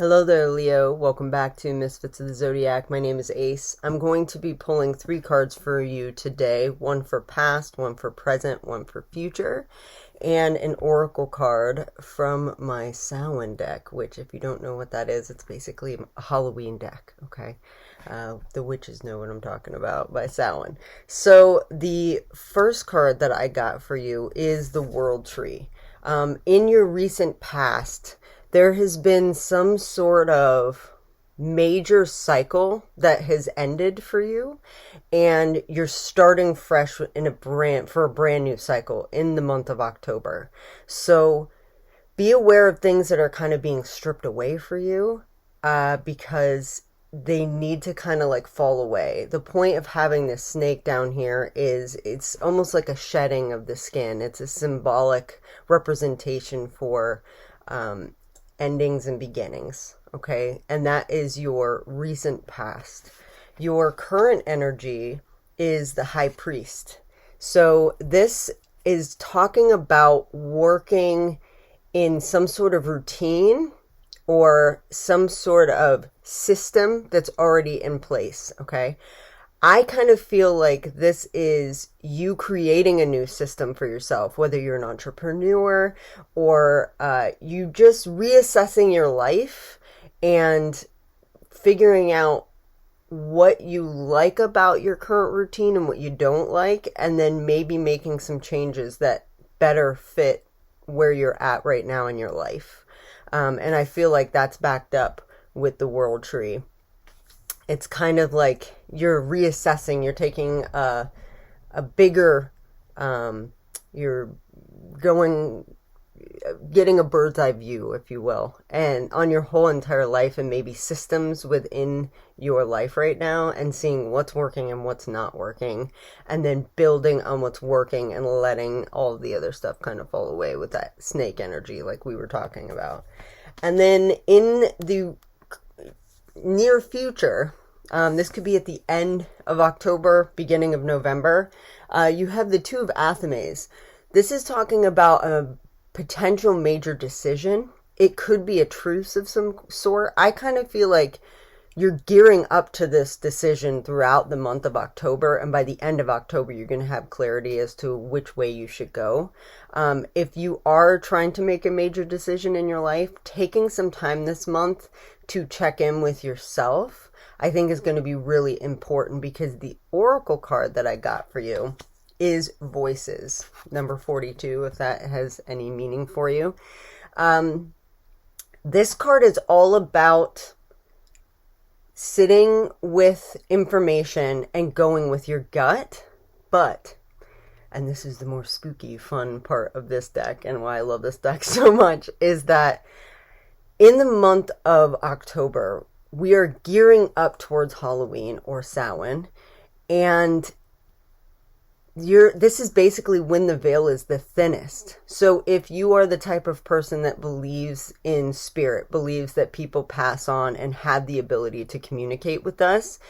Hello there, Leo. Welcome back to Misfits of the Zodiac. My name is Ace. I'm going to be pulling 3 cards for you today. One for past, one for present, one for future, and an oracle card from my Samhain deck, which if you don't know what that is, it's basically a Halloween deck, okay? The witches know what I'm talking about by Samhain. So the first card that I got for you is the World Tree. In your recent past, there has been some sort of major cycle that has ended for you, and you're starting fresh in a brand new cycle in the month of October. So be aware of things that are kind of being stripped away for you, because they need to kind of like fall away. The point of having this snake down here is it's almost like a shedding of the skin. It's a symbolic representation for endings and beginnings, okay? And that is your recent past. Your current energy is the High Priest. So this is talking about working in some sort of routine or some sort of system that's already in place, okay? I kind of feel like this is you creating a new system for yourself, whether you're an entrepreneur or you just reassessing your life and figuring out what you like about your current routine and what you don't like, and then maybe making some changes that better fit where you're at right now in your life. And I feel like that's backed up with the World Tree. It's kind of like you're reassessing, you're taking a bigger, you're getting a bird's eye view, if you will, and on your whole entire life and maybe systems within your life right now, and seeing what's working and what's not working, and then building on what's working and letting all the other stuff kind of fall away with that snake energy like we were talking about. And then in the near future, this could be at the end of October, beginning of November, you have the Two of Athames. This is talking about a potential major decision. It could be a truce of some sort. I kind of feel like you're gearing up to this decision throughout the month of October, and by the end of October, you're going to have clarity as to which way you should go. If you are trying to make a major decision in your life, taking some time this month to check in with yourself, I think is going to be really important, because the oracle card that I got for you is Voices, number 42, if that has any meaning for you. This card is all about sitting with information and going with your gut, but, and this is the more spooky, fun part of this deck and why I love this deck so much, is that in the month of October, we are gearing up towards Halloween or Samhain, and this is basically when the veil is the thinnest. So if you are the type of person that believes in spirit, believes that people pass on and have the ability to communicate with us,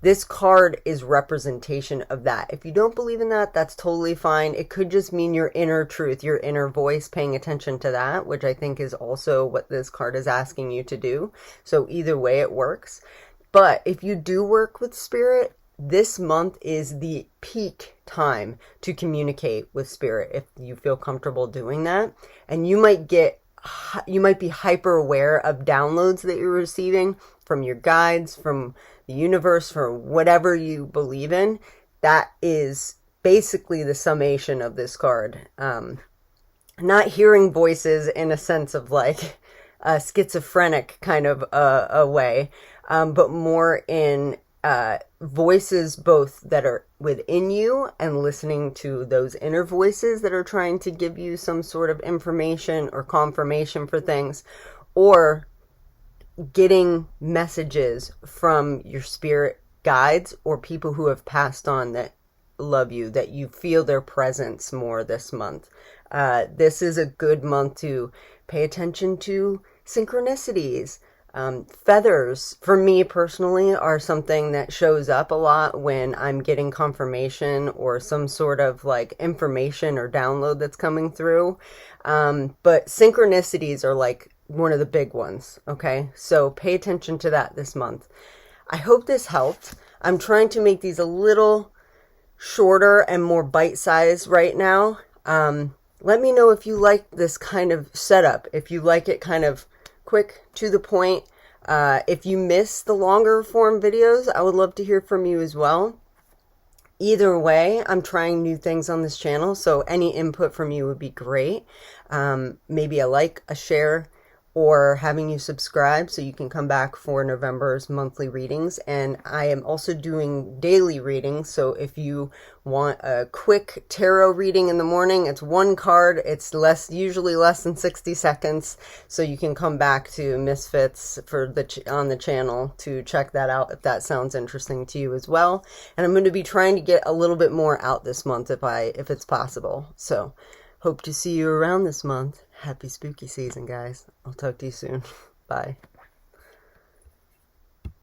this card is representation of that. If you don't believe in that, that's totally fine. It could just mean your inner truth, your inner voice, paying attention to that, which I think is also what this card is asking you to do. So either way, it works. But if you do work with spirit, this month is the peak time to communicate with spirit if you feel comfortable doing that. And you might be hyper aware of downloads that you're receiving from your guides, from the universe, for whatever you believe in. That is basically the summation of this card. Not hearing voices in a sense of like a schizophrenic kind of a way, but more in voices both that are within you and listening to those inner voices that are trying to give you some sort of information or confirmation for things, or getting messages from your spirit guides or people who have passed on that love you, that you feel their presence more this month. This is a good month to pay attention to synchronicities. Feathers, for me personally, are something that shows up a lot when I'm getting confirmation or some sort of like information or download that's coming through. But synchronicities are like one of the big ones. Okay, so pay attention to that this month. I hope this helped. I'm trying to make these a little shorter and more bite-sized right now. Let me know if you like this kind of setup, if you like it kind of quick, to the point. If you miss the longer form videos, I would love to hear from you as well. Either way, I'm trying new things on this channel, so any input from you would be great. Maybe a like, a share, or having you subscribe so you can come back for November's monthly readings. And I am also doing daily readings, so if you want a quick tarot reading in the morning, it's one card. It's usually less than 60 seconds, so you can come back to Misfits on the channel to check that out if that sounds interesting to you as well. And I'm going to be trying to get a little bit more out this month if it's possible. So hope to see you around this month. Happy spooky season, guys. I'll talk to you soon. Bye.